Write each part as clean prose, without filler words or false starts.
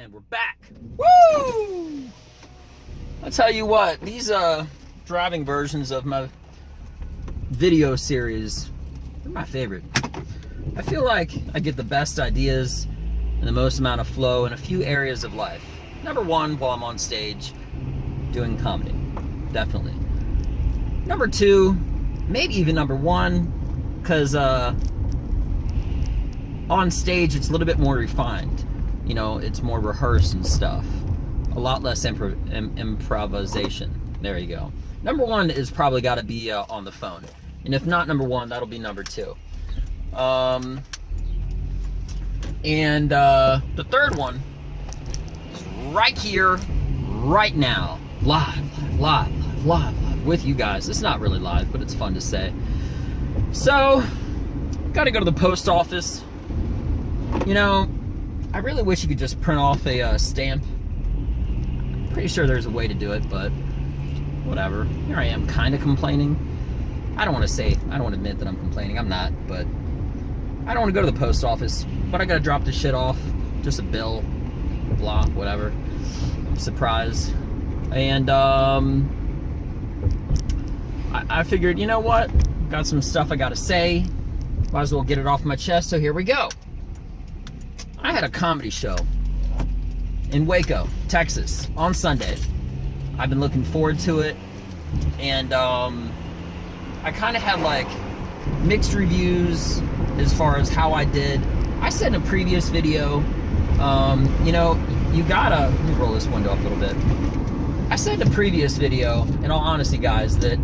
And we're back. Woo! I'll tell you what, these driving versions of my video series, they're my favorite. I feel like I get the best ideas and the most amount of flow in a few areas of life. Number one, while I'm on stage doing comedy, definitely. Number two, maybe even number one, because on stage it's a little bit more refined. You know, it's more rehearsed and stuff. A lot less improvisation. There you go. Number one is probably got to be on the phone. And if not number one, that'll be number two. And the third one is right here, right now. Live with you guys. It's not really live, but it's fun to say. So, gotta go to the post office. You know, I really wish you could just print off a stamp. Pretty sure there's a way to do it, but whatever. Here I am, kind of complaining. I don't want to admit that I'm complaining. I'm not, but I don't want to go to the post office, but I gotta drop this shit off. Just a bill, blah, whatever. Surprise. And I figured, you know what? Got some stuff I gotta say. Might as well get it off my chest, so here we go. I had a comedy show in Waco, Texas, on Sunday. I've been looking forward to it, and I kind of had like mixed reviews as far as how I did. I said in a previous video, you know, you gotta, let me roll this window up a little bit. I said in a previous video, in all honesty, guys, that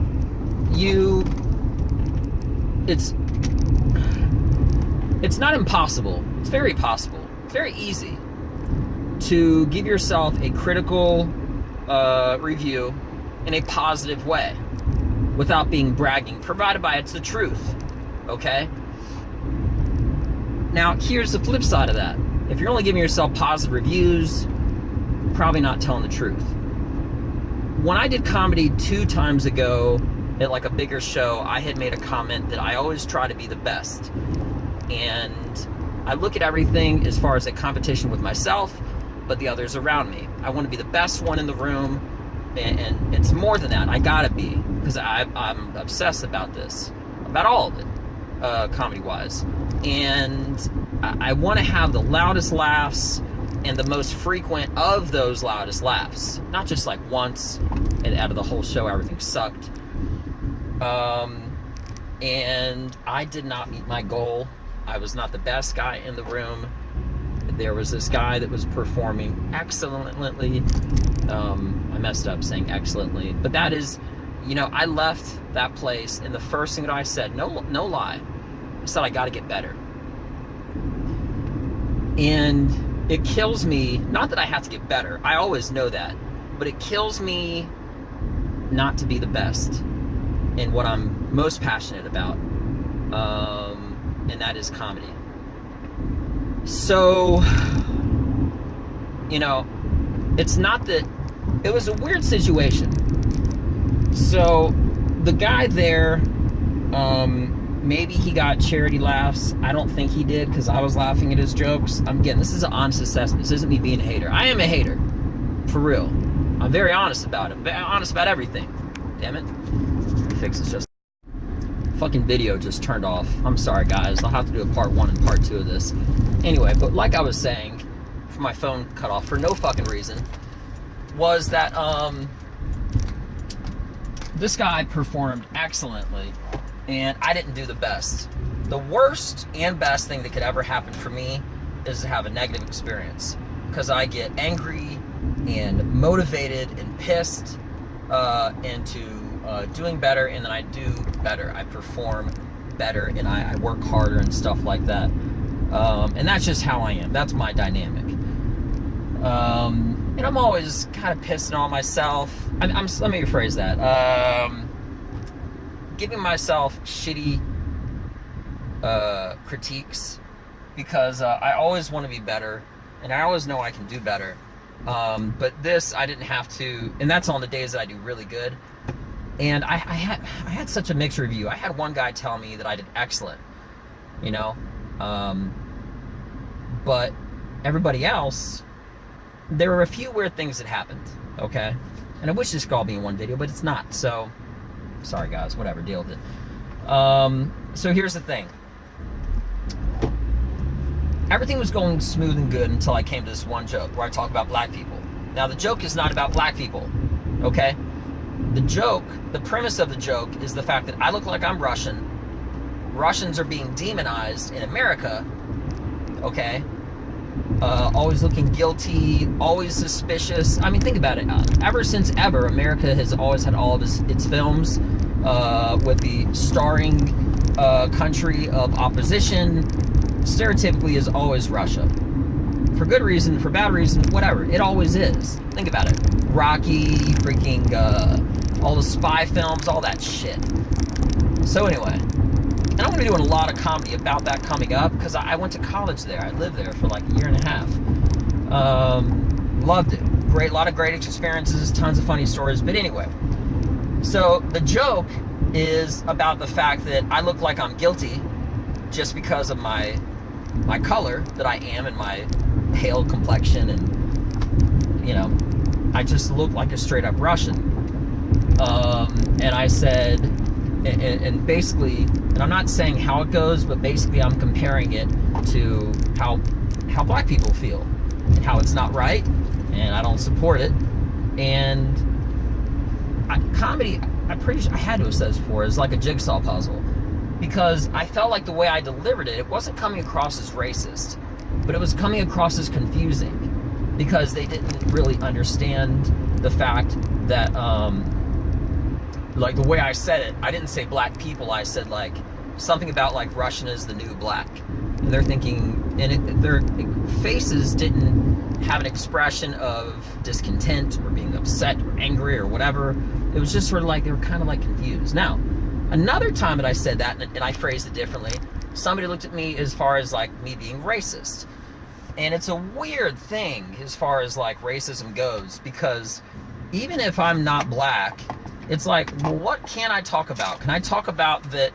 it's not impossible. It's very possible. It's very easy to give yourself a critical review in a positive way without being bragging, provided by it's the truth, okay? Now, here's the flip side of that. If you're only giving yourself positive reviews, probably not telling the truth. When I did comedy 2 times ago at like a bigger show, I had made a comment that I always try to be the best. And I look at everything as far as a competition with myself, but the others around me. I want to be the best one in the room, and it's more than that. I gotta be, because I'm obsessed about this, about all of it, comedy-wise. And I want to have the loudest laughs and the most frequent of those loudest laughs. Not just like once, and out of the whole show everything sucked. And I did not meet my goal. I was not the best guy in the room. There was this guy that was performing excellently. I messed up saying excellently, but that is, you know, I left that place and the first thing that I said, no lie, I said I gotta get better. And it kills me, not that I have to get better, I always know that, but it kills me not to be the best in what I'm most passionate about, and that is comedy. So, you know, it's not that, it was a weird situation. So, the guy there, maybe he got charity laughs. I don't think he did, because I was laughing at his jokes. Again, this is an honest assessment. This isn't me being a hater. I am a hater, for real. I'm very honest about it. Honest about everything. Damn it. Fix this just. Fucking video just turned off. I'm sorry, guys. I'll have to do a part 1 and part 2 of this. Anyway, but like I was saying, for my phone cut off for no fucking reason, was that this guy performed excellently, and I didn't do the best. The worst and best thing that could ever happen for me is to have a negative experience, because I get angry and motivated and pissed into doing better, and then I do better. I perform better, and I work harder and stuff like that. And that's just how I am. That's my dynamic. And I'm always kind of pissing on myself. Let me rephrase that. Giving myself shitty critiques, because I always want to be better, and I always know I can do better. But this, I didn't have to, and that's on the days that I do really good. And I had such a mixed review. I had one guy tell me that I did excellent, you know, but everybody else there were a few weird things that happened, okay? And I wish this could all be in one video, but it's not. So, sorry guys, whatever, deal with it. So here's the thing. Everything was going smooth and good until I came to this one joke where I talk about black people. Now, the joke is not about black people, okay? The joke, the premise of the joke is the fact that I look like I'm Russian. Russians are being demonized in America, okay? Always looking guilty, always suspicious. I mean, think about it. Ever since ever, America has always had all of its films with the starring country of opposition. Stereotypically is always Russia. For good reason, for bad reason, whatever. It always is. Think about it. Rocky, freaking, all the spy films, all that shit. So anyway, and I'm going to be doing a lot of comedy about that coming up because I went to college there. I lived there for like a year and a half. Loved it. Great, a lot of great experiences, tons of funny stories. But anyway, so the joke is about the fact that I look like I'm guilty just because of my color that I am and my pale complexion, and you know, I just look like a straight up Russian. And I said, and basically, and I'm not saying how it goes, but basically I'm comparing it to how black people feel and how it's not right, and I don't support it. And comedy, I had to have said this before, is like a jigsaw puzzle. Because I felt like the way I delivered it, it wasn't coming across as racist, but it was coming across as confusing because they didn't really understand the fact that, like the way I said it, I didn't say black people, I said like something about like Russian is the new black. And they're thinking, and their faces didn't have an expression of discontent or being upset or angry or whatever. It was just sort of like, they were kind of like confused. Now, another time that I said that, and I phrased it differently, somebody looked at me as far as like me being racist. And it's a weird thing as far as like racism goes, because even if I'm not black, it's like, well, what can I talk about? Can I talk about that,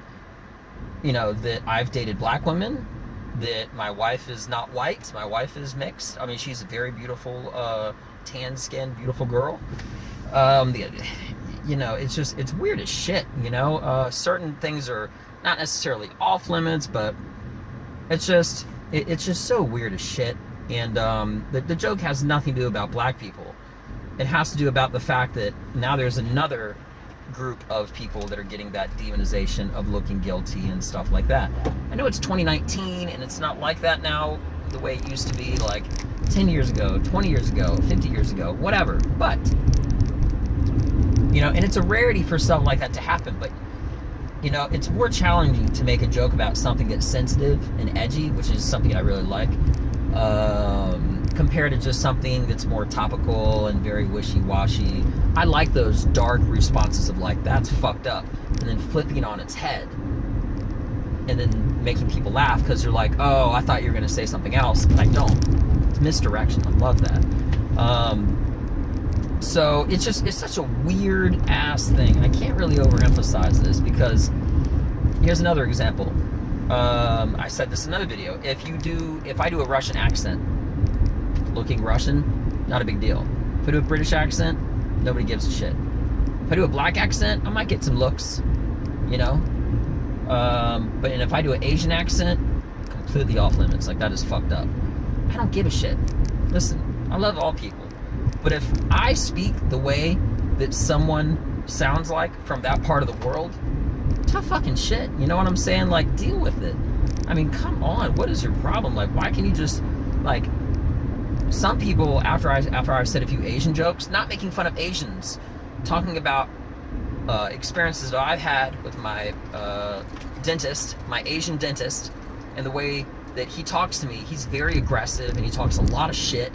you know, that I've dated black women, that my wife is not white, my wife is mixed. I mean, she's a very beautiful, tan-skinned, beautiful girl. You know, it's just, it's weird as shit, you know? Certain things are not necessarily off limits, but it's just, it's just so weird as shit. And the joke has nothing to do about black people. It has to do about the fact that now there's another group of people that are getting that demonization of looking guilty and stuff like that. I know it's 2019 and it's not like that now the way it used to be like 10 years ago, 20 years ago, 50 years ago, whatever. But, you know, and it's a rarity for something like that to happen, but, you know, it's more challenging to make a joke about something that's sensitive and edgy, which is something I really like, compared to just something that's more topical and very wishy-washy. I like those dark responses of like, that's fucked up, and then flipping it on its head, and then making people laugh because they're like, oh, I thought you were going to say something else, but I don't. It's misdirection. I love that. So it's just, it's such a weird ass thing. I can't really overemphasize this because here's another example. I said this in another video. If I do a Russian accent, looking Russian, not a big deal. If I do a British accent, nobody gives a shit. If I do a black accent, I might get some looks, you know? But if I do an Asian accent, completely off limits. Like, that is fucked up. I don't give a shit. Listen, I love all people. But if I speak the way that someone sounds like from that part of the world, tough fucking shit. You know what I'm saying? Like, deal with it. I mean, come on. What is your problem? Like, why can you just, like, some people, after I said a few Asian jokes, not making fun of Asians, talking about experiences that I've had with my dentist, my Asian dentist, and the way that he talks to me. He's very aggressive, and he talks a lot of shit,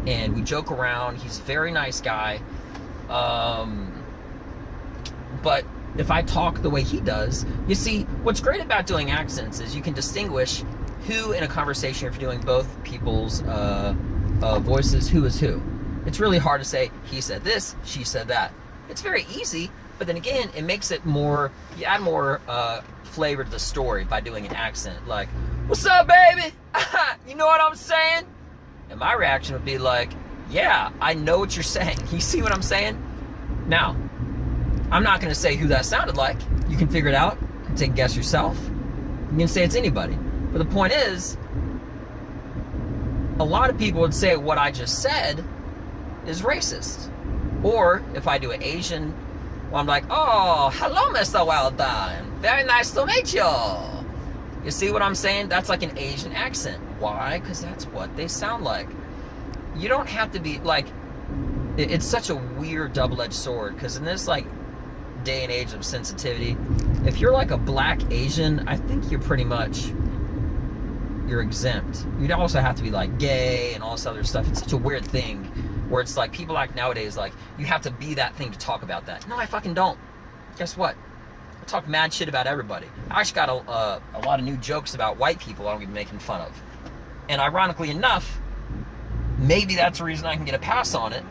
and we joke around. He's a very nice guy. But if I talk the way he does, you see, what's great about doing accents is you can distinguish who in a conversation, if you're doing both people's voices, who is who. It's really hard to say, he said this, she said that. It's very easy, but then again, it makes it more, you add more flavor to the story by doing an accent. Like, what's up, baby? You know what I'm saying? And my reaction would be like, Yeah, I know what you're saying. You see what I'm saying? Now, I'm not going to say who that sounded like. You can figure it out. You can take a guess yourself. You can say it's anybody. But the point is, a lot of people would say what I just said is racist. Or if I do an Asian, well, I'm like, oh, hello, Mr. Well-Done. Very nice to meet you. You see what I'm saying? That's like an Asian accent. Why? Because that's what they sound like. You don't have to be like, it's such a weird double-edged sword, because in this like day and age of sensitivity, if you're like a black Asian, I think you're pretty much, you're exempt. You'd also have to be like gay and all this other stuff. It's such a weird thing where it's like people act nowadays like you have to be that thing to talk about that. No, I fucking don't. Guess what? I talk mad shit about everybody. I actually got a lot of new jokes about white people I'm gonna be making fun of. And ironically enough, maybe that's the reason I can get a pass on it.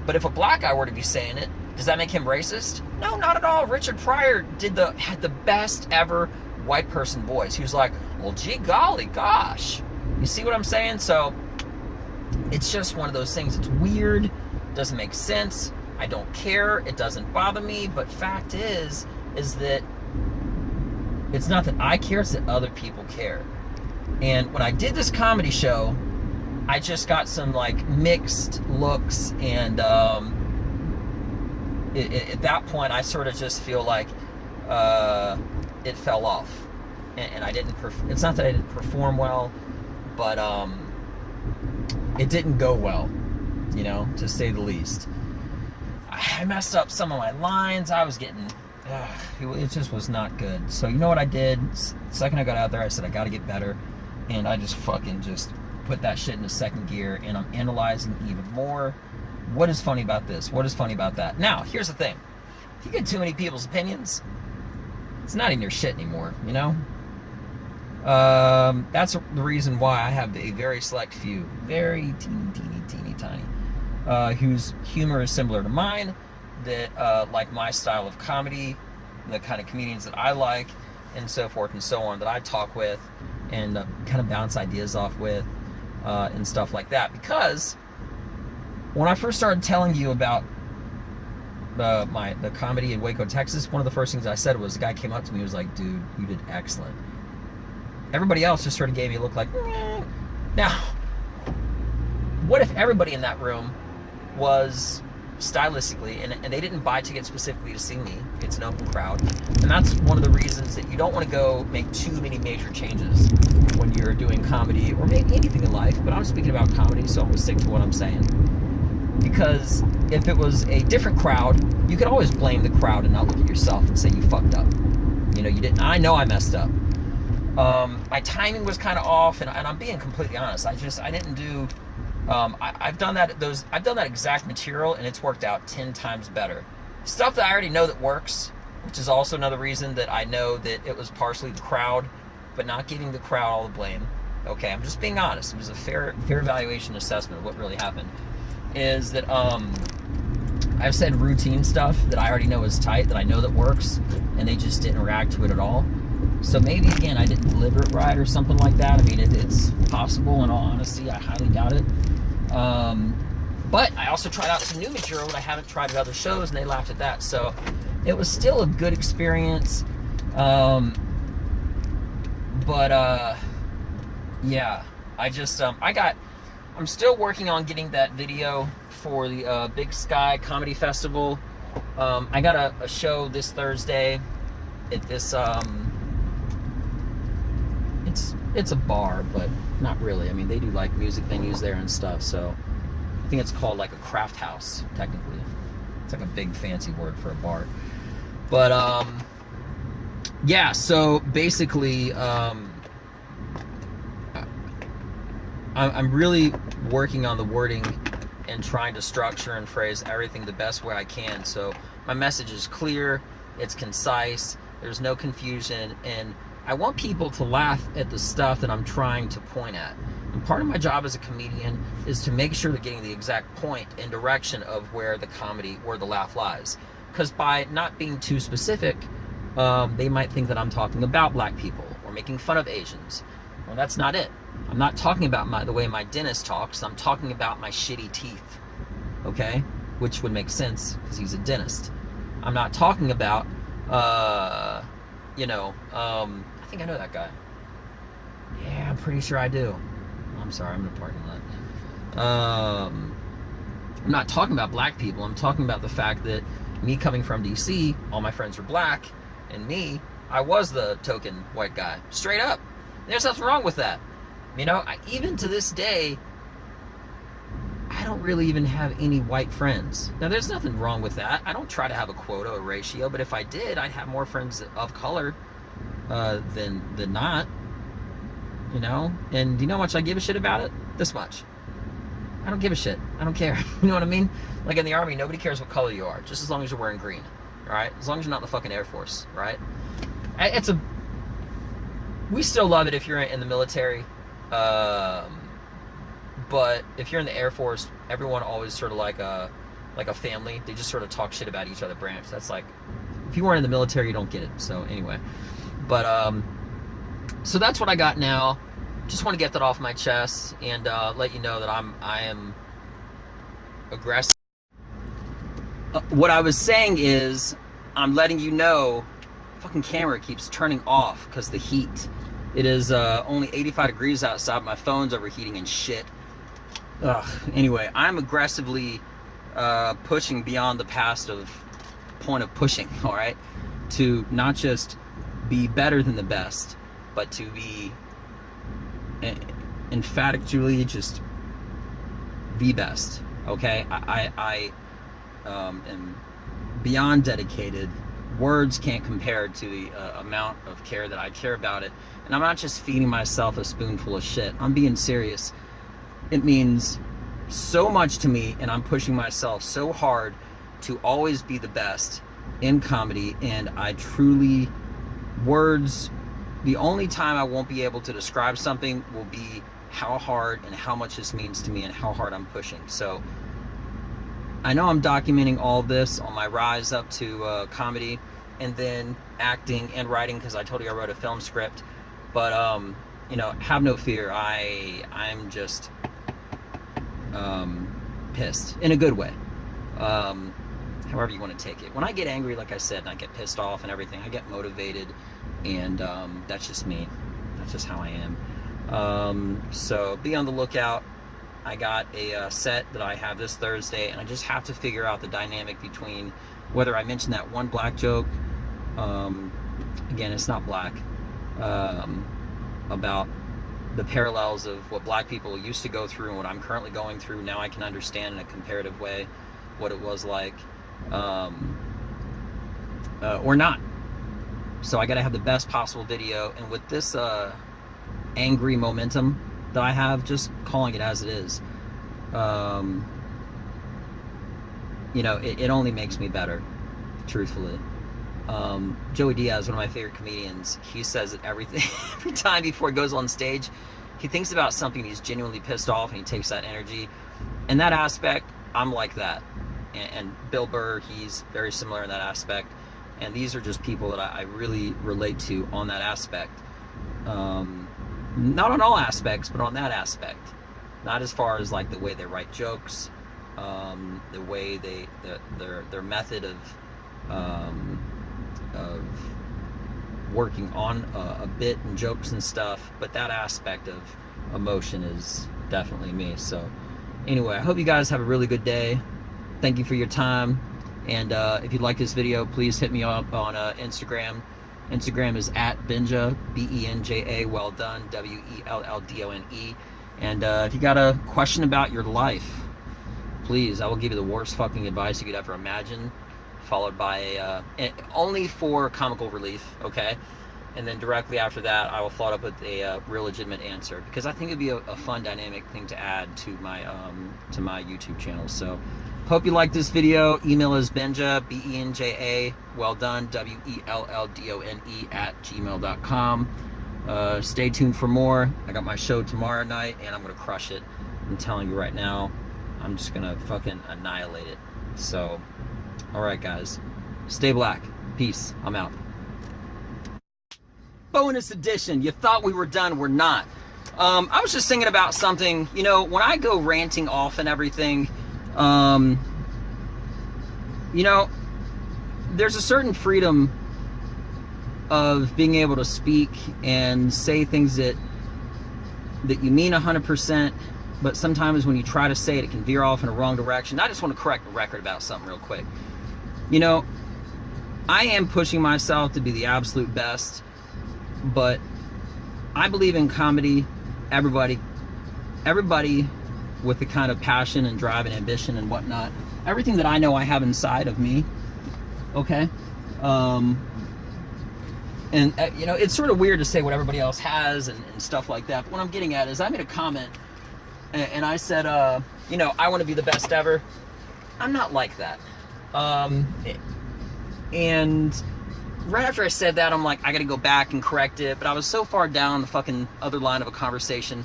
But if a black guy were to be saying it, does that make him racist? No, not at all. Richard Pryor had the best ever white person voice. He was like, well, gee golly, gosh. You see what I'm saying? So it's just one of those things. It's weird, doesn't make sense. I don't care. It doesn't bother me. But fact is that it's not that I care, it's that other people care. And when I did this comedy show, I just got some like mixed looks, and at that point I sort of just feel like it fell off, and I didn't it's not that I didn't perform well, but it didn't go well, you know, to say the least. I messed up some of my lines. I was getting it just was not good. So you know what I did? The second I got out there, I said I got to get better, and I just fucking just put that shit into second gear, and I'm analyzing even more. What is funny about this? What is funny about that? Now, here's the thing. If you get too many people's opinions, it's not in your shit anymore, you know? That's the reason why I have a very select few, very teeny tiny, whose humor is similar to mine, that like my style of comedy, the kind of comedians that I like, and so forth and so on, that I talk with and kind of bounce ideas off with. And stuff like that. Because when I first started telling you about the comedy in Waco, Texas, one of the first things I said was, the guy came up to me and was like, dude, you did excellent. Everybody else just sort of gave me a look like, eh. Now, what if everybody in that room was stylistically, and they didn't buy tickets specifically to see me, it's an open crowd, and that's one of the reasons that you don't want to go make too many major changes when you're doing comedy, or maybe anything in life, but I'm speaking about comedy, so I'm going to stick to what I'm saying. Because if it was a different crowd, you could always blame the crowd and not look at yourself and say you fucked up. You know, you didn't. I know I messed up. My timing was kind of off, and I'm being completely honest. I didn't do. I've done that exact material, and it's worked out 10 times better. Stuff that I already know that works, which is also another reason that I know that it was partially the crowd, but not giving the crowd all the blame. Okay, I'm just being honest. It was a fair evaluation assessment of what really happened. Is that I've said routine stuff that I already know is tight, that I know that works, and they just didn't react to it at all. So maybe, again, I didn't deliver it right or something like that. I mean, it's possible, in all honesty. I highly doubt it. But I also tried out some new material that I haven't tried at other shows, and they laughed at that. So it was still a good experience. Yeah, I'm still working on getting that video for the Big Sky Comedy Festival. I got a show this Thursday at this, it's a bar, but not really. I mean, they do like music venues there and stuff, so I think it's called like a craft house, technically. It's like a big fancy word for a bar. But, yeah, so basically, I'm really working on the wording and trying to structure and phrase everything the best way I can. So my message is clear, it's concise, there's no confusion, and I want people to laugh at the stuff that I'm trying to point at. And part of my job as a comedian is to make sure they're getting the exact point and direction of where the laugh lies. Because by not being too specific, they might think that I'm talking about black people or making fun of Asians. Well, that's not it. I'm not talking about the way my dentist talks. I'm talking about my shitty teeth, okay? Which would make sense because he's a dentist. I'm not talking about, I think I know that guy. Yeah, I'm pretty sure I do. I'm sorry, I'm in a parking lot. I'm not talking about black people. I'm talking about the fact that me coming from DC, all my friends were black, and me, I was the token white guy. Straight up. There's nothing wrong with that. Even to this day, I don't really even have any white friends. Now, there's nothing wrong with that. I don't try to have a quota or ratio, but if I did, I'd have more friends of color than not. And do you know how much I give a shit about it? This much. I don't give a shit. I don't care. You know what I mean? Like in the Army, nobody cares what color you are, just as long as you're wearing green, right? As long as you're not in the fucking Air Force, right? We still love it if you're in the military, but if you're in the Air Force, everyone always sort of like a family. They just sort of talk shit about each other branch. That's like, if you weren't in the military, you don't get it. So anyway, but so that's what I got now. Just want to get that off my chest and let you know that I am aggressive. What I was saying is, I'm letting you know, fucking camera keeps turning off because the heat. It is only 85 degrees outside. My phone's overheating and shit. Anyway, I'm aggressively pushing beyond the point of pushing, all right? To not just be better than the best, but to be emphatically just the best, okay? I am beyond dedicated. Words can't compare to the amount of care that I care about it. And I'm not just feeding myself a spoonful of shit. I'm being serious. It means so much to me, and I'm pushing myself so hard to always be the best in comedy. And I truly, the only time I won't be able to describe something will be how hard and how much this means to me and how hard I'm pushing. So I know I'm documenting all this on my rise up to comedy and then acting and writing, because I told you I wrote a film script. But have no fear. I'm just pissed in a good way. However you want to take it. When I get angry, like I said, and I get pissed off and everything, I get motivated, and that's just me. That's just how I am. So be on the lookout. I got a set that I have this Thursday, and I just have to figure out the dynamic between whether I mention that one black joke, again, it's not black, about the parallels of what black people used to go through and what I'm currently going through. Now I can understand in a comparative way what it was like, or not. So I got to have the best possible video, and with this angry momentum that I have, just calling it as it is, it only makes me better, truthfully. Joey Diaz, one of my favorite comedians, he says that every time before he goes on stage, he thinks about something, he's genuinely pissed off, and he takes that energy. In that aspect, I'm like that. And Bill Burr, he's very similar in that aspect. And these are just people that I really relate to on that aspect. Not on all aspects, but on that aspect. Not as far as like the way they write jokes, the way their method of working on a bit and jokes and stuff, but that aspect of emotion is definitely me. So anyway, I hope you guys have a really good day. Thank you for your time, and if you like this video, please hit me up on Instagram. Instagram is @Benja, BENJA, well done, WELLDONE. And if you got a question about your life, please, I will give you the worst fucking advice you could ever imagine, followed by only for comical relief, okay? And then directly after that, I will follow up with a real legitimate answer, because I think it'd be a fun dynamic thing to add to my YouTube channel. So hope you like this video. Email is Benja, BENJA, well done, WELLDONE @gmail.com. Stay tuned for more. I got my show tomorrow night, and I'm gonna crush it. I'm telling you right now, I'm just gonna fucking annihilate it. So, all right, guys, stay black. Peace. I'm out. Bonus edition. You thought we were done. We're not. I was just thinking about something, you know, when I go ranting off and everything, you know, there's a certain freedom of being able to speak and say things that you mean 100%, but sometimes when you try to say it, it can veer off in a wrong direction. I just want to correct the record about something real quick. You know, I am pushing myself to be the absolute best, but I believe in comedy. Everybody with the kind of passion and drive and ambition and whatnot, everything that I know I have inside of me, okay? And you know, it's sort of weird to say what everybody else has and stuff like that, but what I'm getting at is I made a comment and I said, you know, I want to be the best ever. I'm not like that. And right after I said that, I'm like, I gotta go back and correct it, but I was so far down the fucking other line of a conversation,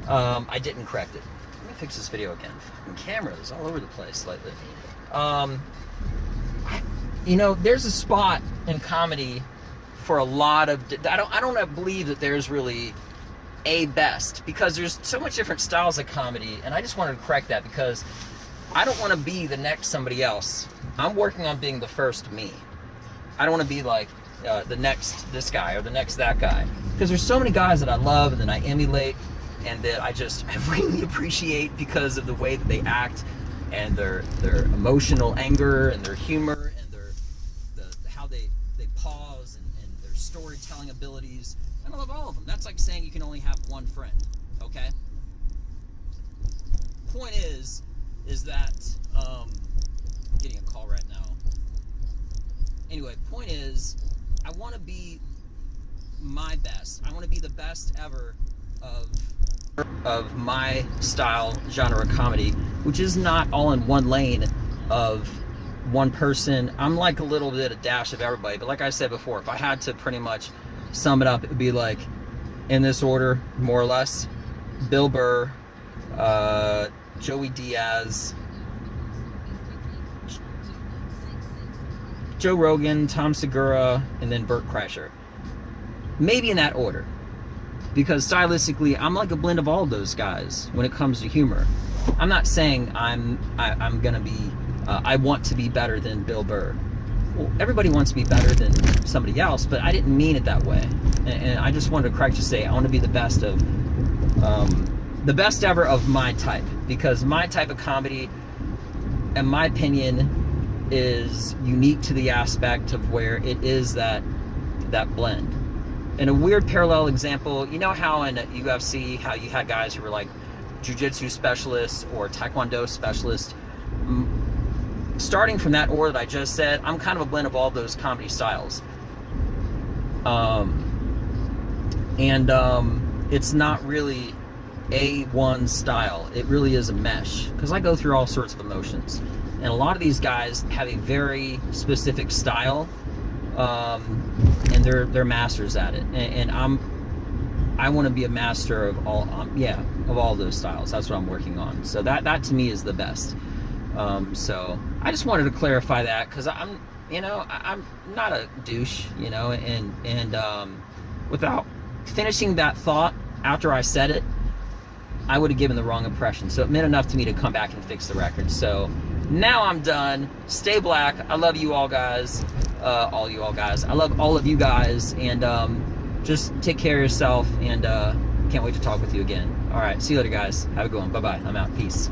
I didn't correct it. Let me fix this video again. Fucking camera is all over the place lately. You know, there's a spot in comedy for a lot of, I don't believe that there's really a best, because there's so much different styles of comedy, and I just wanted to correct that because I don't want to be the next somebody else. I'm working on being the first me. I don't want to be like the next this guy or the next that guy, because there's so many guys that I love and that I emulate and that I really appreciate because of the way that they act and their emotional anger and their humor and how they pause and their storytelling abilities. And I love all of them. That's like saying you can only have one friend, okay? Point is that I'm getting a call right now. Anyway, point is, I want to be my best. I want to be the best ever of my style, genre of comedy, which is not all in one lane of one person. I'm like a little bit, a dash of everybody. But like I said before, if I had to pretty much sum it up, it would be like, in this order, more or less: Bill Burr, Joey Diaz, Joe Rogan, Tom Segura, and then Bert Kreischer. Maybe in that order. Because stylistically, I'm like a blend of all of those guys when it comes to humor. I'm not saying I'm gonna be, I want to be better than Bill Burr. Well, everybody wants to be better than somebody else, but I didn't mean it that way. And I just wanted to correct to say I want to be the best of, the best ever of my type. Because my type of comedy, in my opinion, is unique to the aspect of where it is that blend. And a weird parallel example, you know how in UFC, how you had guys who were like jiu-jitsu specialists or taekwondo specialists? Starting from that order that I just said, I'm kind of a blend of all those comedy styles. It's not really a one style. It really is a mesh, because I go through all sorts of emotions. And a lot of these guys have a very specific style, and they're masters at it. And I want to be a master of all, of all those styles. That's what I'm working on. So that to me is the best. So I just wanted to clarify that, because I'm not a douche, and without finishing that thought after I said it, I would have given the wrong impression. So it meant enough to me to come back and fix the record. So now I'm done. Stay black. I love you all guys. All you all guys. I love all of you guys. And just take care of yourself. And can't wait to talk with you again. All right. See you later, guys. Have a good one. Bye-bye. I'm out. Peace.